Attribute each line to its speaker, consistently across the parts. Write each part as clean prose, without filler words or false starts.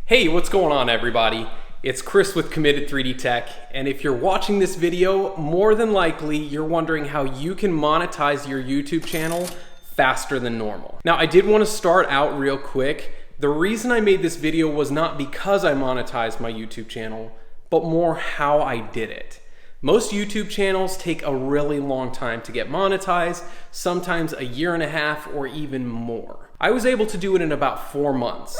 Speaker 1: Hey, what's going on everybody? It's Chris with Committed 3D Tech, and if you're watching this video, more than likely you're wondering how you can monetize your YouTube channel faster than normal. Now, I did want to start out real quick. The reason I made this video was not because I monetized my YouTube channel, but more how I did it. Most YouTube channels take a really long time to get monetized, sometimes a year and a half or even more. I was able to do it in about 4 months.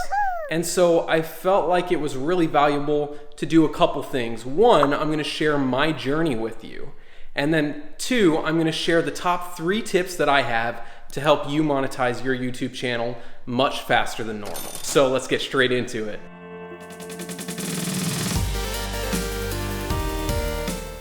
Speaker 1: And so I felt like it was really valuable to do a couple things. One, I'm gonna share my journey with you. And then two, I'm gonna share the top 3 tips that I have to help you monetize your YouTube channel much faster than normal. So let's get straight into it.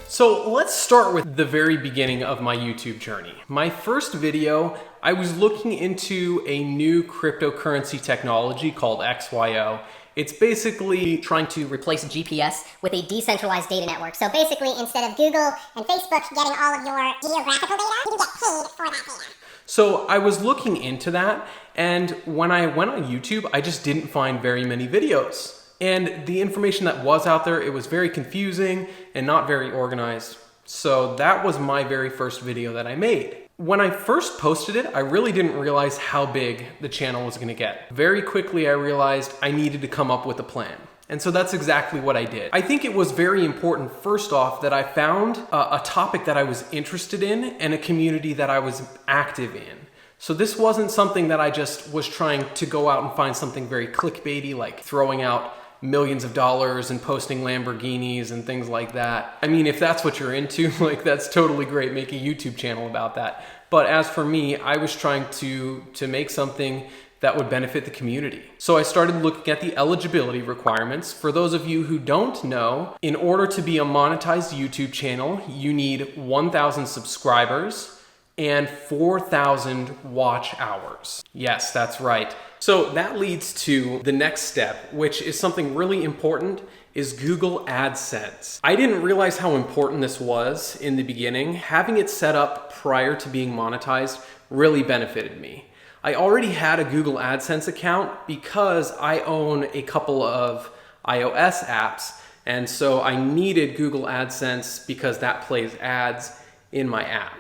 Speaker 1: So let's start with the very beginning of my YouTube journey. My first video, I was looking into a new cryptocurrency technology called XYO. It's basically trying to replace
Speaker 2: GPS with a decentralized data network. So basically, instead of Google and Facebook getting all of your geographical data, you get paid for that data.
Speaker 1: So I was looking into that, and when I went on YouTube, I just didn't find very many videos. And the information that was out there, it was very confusing and not very organized. So that was my very first video that I made. When I first posted it, I really didn't realize how big the channel was gonna get. Very quickly, I realized I needed to come up with a plan. And so that's exactly what I did. I think it was very important, first off, that I found a topic that I was interested in and a community that I was active in. So this wasn't something that I just was trying to go out and find something very clickbaity, like throwing out millions of dollars and posting Lamborghinis and things like that. I mean, if that's what you're into, like that's totally great, make a YouTube channel about that. But as for me, I was trying to make something that would benefit the community. So I started looking at the eligibility requirements. For those of you who don't know, in order to be a monetized YouTube channel, you need 1,000 subscribers and 4,000 watch hours. Yes, that's right. So that leads to the next step, which is something really important, is Google Adsense. I didn't realize how important this was in the beginning. Having it set up prior to being monetized really benefited me. I already had a Google Adsense account because I own a couple of iOS apps, and so I needed Google Adsense because that plays ads in my app.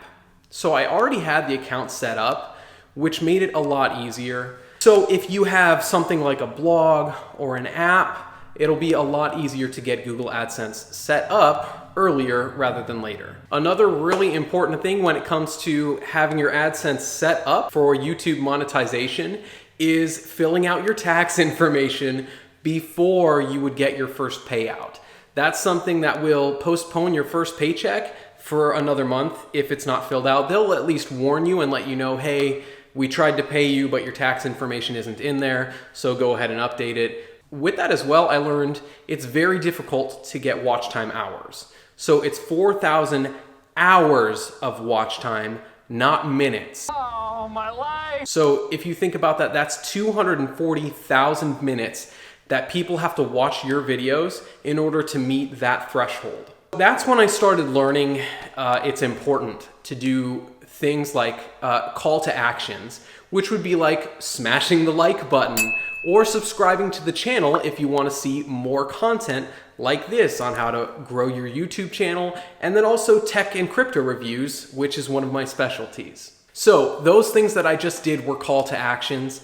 Speaker 1: So I already had the account set up, which made it a lot easier. So if you have something like a blog or an app, it'll be a lot easier to get Google AdSense set up earlier rather than later. Another really important thing when it comes to having your AdSense set up for YouTube monetization is filling out your tax information before you would get your first payout. That's something that will postpone your first paycheck for another month if it's not filled out. They'll at least warn you and let you know, hey, we tried to pay you, but your tax information isn't in there, so go ahead and update it. With that as well, I learned it's very difficult to get watch time hours. So it's 4,000 hours of watch time, not minutes.
Speaker 3: Oh, my life!
Speaker 1: So if you think about that, that's 240,000 minutes that people have to watch your videos in order to meet that threshold. That's when I started learning it's important to do things like call to actions, which would be like smashing the like button or subscribing to the channel if you want to see more content like this on how to grow your YouTube channel, and then also tech and crypto reviews, which is one of my specialties. So those things that I just did were call to actions,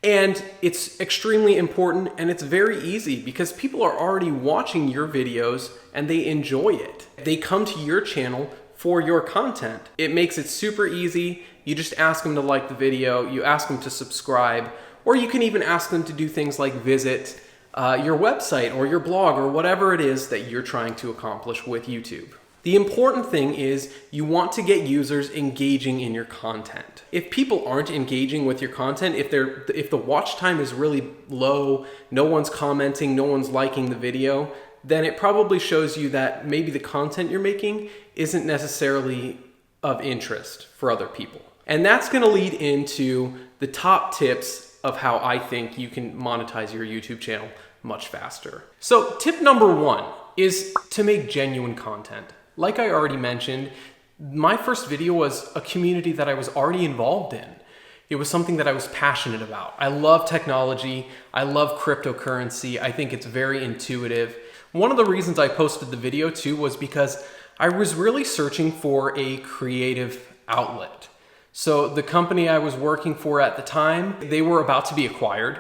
Speaker 1: and it's extremely important and it's very easy because people are already watching your videos and they enjoy it. They come to your channel for your content. It makes it super easy. You just ask them to like the video, you ask them to subscribe, or you can even ask them to do things like visit your website or your blog or whatever it is that you're trying to accomplish with YouTube. The important thing is you want to get users engaging in your content. If people aren't engaging with your content, if the watch time is really low, no one's commenting, no one's liking the video, then it probably shows you that maybe the content you're making isn't necessarily of interest for other people. And that's gonna lead into the top tips of how I think you can monetize your YouTube channel much faster. So tip number 1 is to make genuine content. Like I already mentioned, my first video was a community that I was already involved in. It was something that I was passionate about. I love technology. I love cryptocurrency. I think it's very intuitive. One of the reasons I posted the video too was because I was really searching for a creative outlet. So the company I was working for at the time, they were about to be acquired.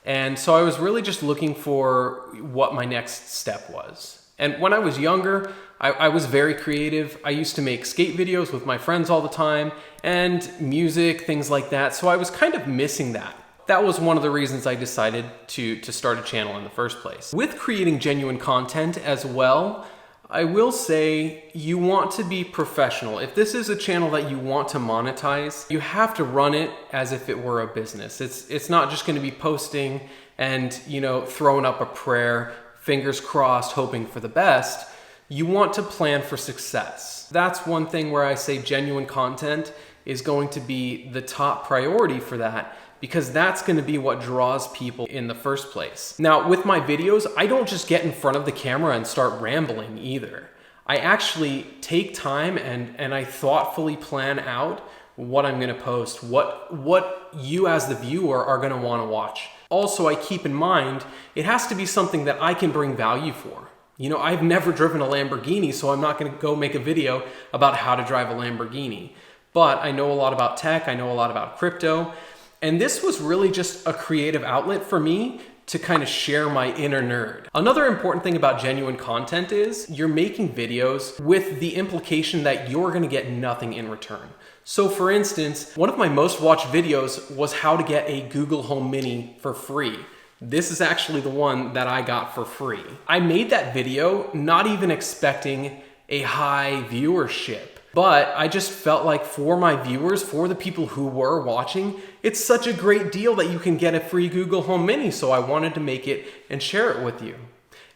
Speaker 1: And so I was really just looking for what my next step was. And when I was younger, I was very creative. I used to make skate videos with my friends all the time and music, things like that. So I was kind of missing that. That was one of the reasons I decided to start a channel in the first place. With creating genuine content as well, I will say you want to be professional. If this is a channel that you want to monetize, you have to run it as if it were a business. It's not just going to be posting and, you know, throwing up a prayer, fingers crossed, hoping for the best. You want to plan for success. That's one thing where I say genuine content is going to be the top priority for that, because that's going to be what draws people in the first place. Now, with my videos, I don't just get in front of the camera and start rambling either. I actually take time and I thoughtfully plan out what I'm going to post, what you as the viewer are going to want to watch. Also, I keep in mind, it has to be something that I can bring value for. You know, I've never driven a Lamborghini, so I'm not going to go make a video about how to drive a Lamborghini. But I know a lot about tech, I know a lot about crypto, and this was really just a creative outlet for me to kind of share my inner nerd. Another important thing about genuine content is you're making videos with the implication that you're going to get nothing in return. So for instance, one of my most watched videos was how to get a Google Home Mini for free. This is actually the one that I got for free. I made that video not even expecting a high viewership, but I just felt like for my viewers, for the people who were watching, it's such a great deal that you can get a free Google Home Mini, so I wanted to make it and share it with you.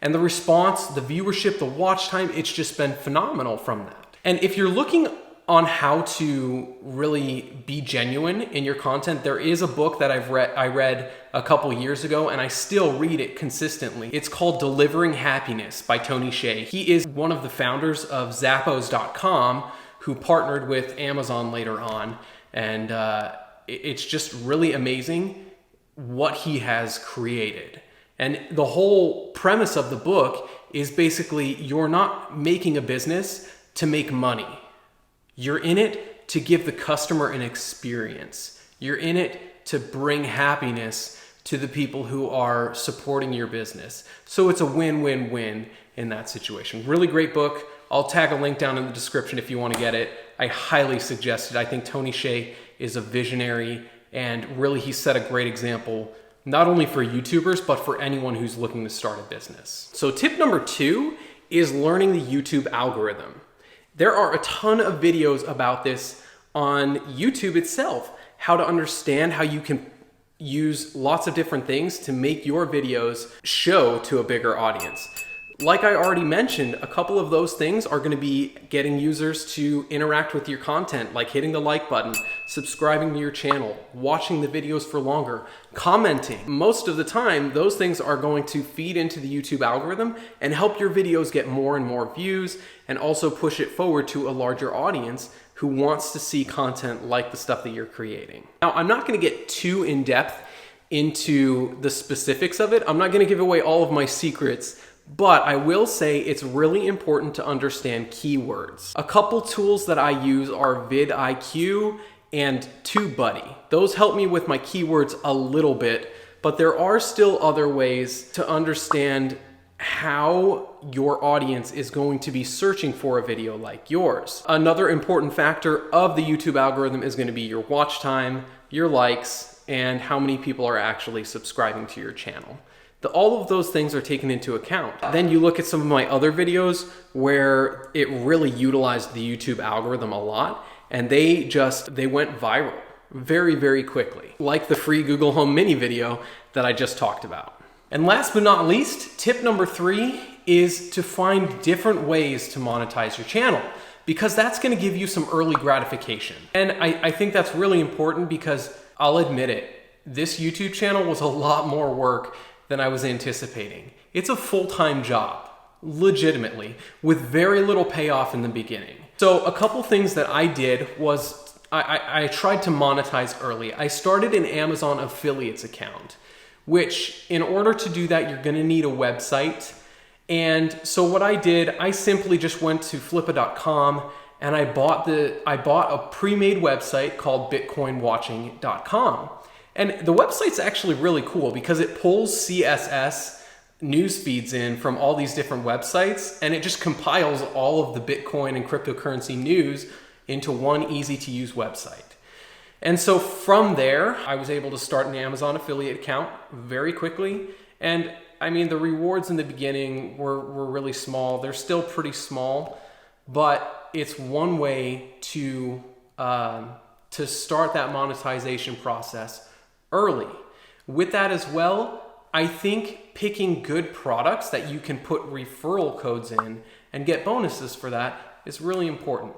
Speaker 1: And the response, the viewership, the watch time, it's just been phenomenal from that. And if you're looking on how to really be genuine in your content, there is a book that I read a couple years ago, and I still read it consistently. It's called Delivering Happiness by Tony Hsieh. He is one of the founders of Zappos.com, who partnered with Amazon later on. And it's just really amazing what he has created. And the whole premise of the book is basically you're not making a business to make money. You're in it to give the customer an experience. You're in it to bring happiness to the people who are supporting your business. So it's a win-win-win in that situation. Really great book. I'll tag a link down in the description if you want to get it. I highly suggest it. I think Tony Hsieh is a visionary, and really he set a great example, not only for YouTubers, but for anyone who's looking to start a business. So tip number 2 is learning the YouTube algorithm. There are a ton of videos about this on YouTube itself, how to understand how you can use lots of different things to make your videos show to a bigger audience. Like I already mentioned, a couple of those things are going to be getting users to interact with your content, like hitting the like button, subscribing to your channel, watching the videos for longer, commenting. Most of the time, those things are going to feed into the YouTube algorithm and help your videos get more and more views, and also push it forward to a larger audience who wants to see content like the stuff that you're creating. Now, I'm not going to get too in-depth into the specifics of it. I'm not going to give away all of my secrets, but I will say it's really important to understand keywords. A couple tools that I use are vidIQ and TubeBuddy. Those help me with my keywords a little bit, but there are still other ways to understand how your audience is going to be searching for a video like yours. Another important factor of the YouTube algorithm is going to be your watch time, your likes, and how many people are actually subscribing to your channel. All of those things are taken into account. Then you look at some of my other videos where it really utilized the YouTube algorithm a lot, and they went viral very, very quickly. Like the free Google Home Mini video that I just talked about. And last but not least, tip number 3 is to find different ways to monetize your channel, because that's gonna give you some early gratification. And I think that's really important because I'll admit it, this YouTube channel was a lot more work than I was anticipating. It's a full-time job, legitimately, with very little payoff in the beginning. So a couple things that I did was I tried to monetize early. I started an Amazon affiliates account, which in order to do that, you're gonna need a website. And so what I did, I simply just went to flippa.com and I bought a pre-made website called bitcoinwatching.com. And the website's actually really cool because it pulls CSS news feeds in from all these different websites, and it just compiles all of the Bitcoin and cryptocurrency news into one easy to use website. And so from there, I was able to start an Amazon affiliate account very quickly. And I mean, the rewards in the beginning were really small. They're still pretty small, but it's one way to start that monetization process early. With that as well, I think picking good products that you can put referral codes in and get bonuses for that is really important.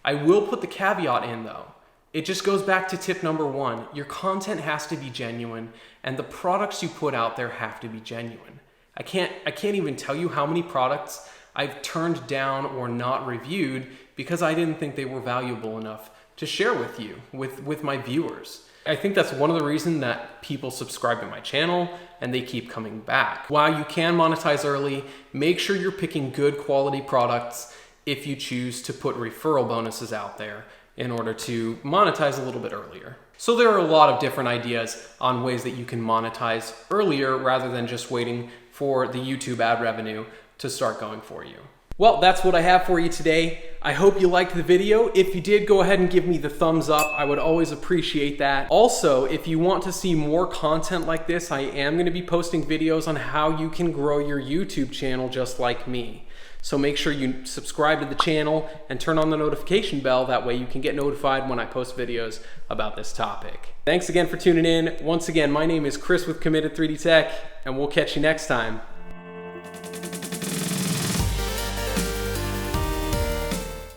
Speaker 1: I will put the caveat in though. It just goes back to tip number 1. Your content has to be genuine and the products you put out there have to be genuine. I can't even tell you how many products I've turned down or not reviewed because I didn't think they were valuable enough to share with you, with my viewers. I think that's one of the reasons that people subscribe to my channel and they keep coming back. While you can monetize early, make sure you're picking good quality products if you choose to put referral bonuses out there in order to monetize a little bit earlier. So there are a lot of different ideas on ways that you can monetize earlier rather than just waiting for the YouTube ad revenue to start going for you. Well, that's what I have for you today. I hope you liked the video. If you did, go ahead and give me the thumbs up. I would always appreciate that. Also, if you want to see more content like this, I am going to be posting videos on how you can grow your YouTube channel just like me. So make sure you subscribe to the channel and turn on the notification bell. That way you can get notified when I post videos about this topic. Thanks again for tuning in. Once again, my name is Chris with Committed 3D Tech, and we'll catch you next time.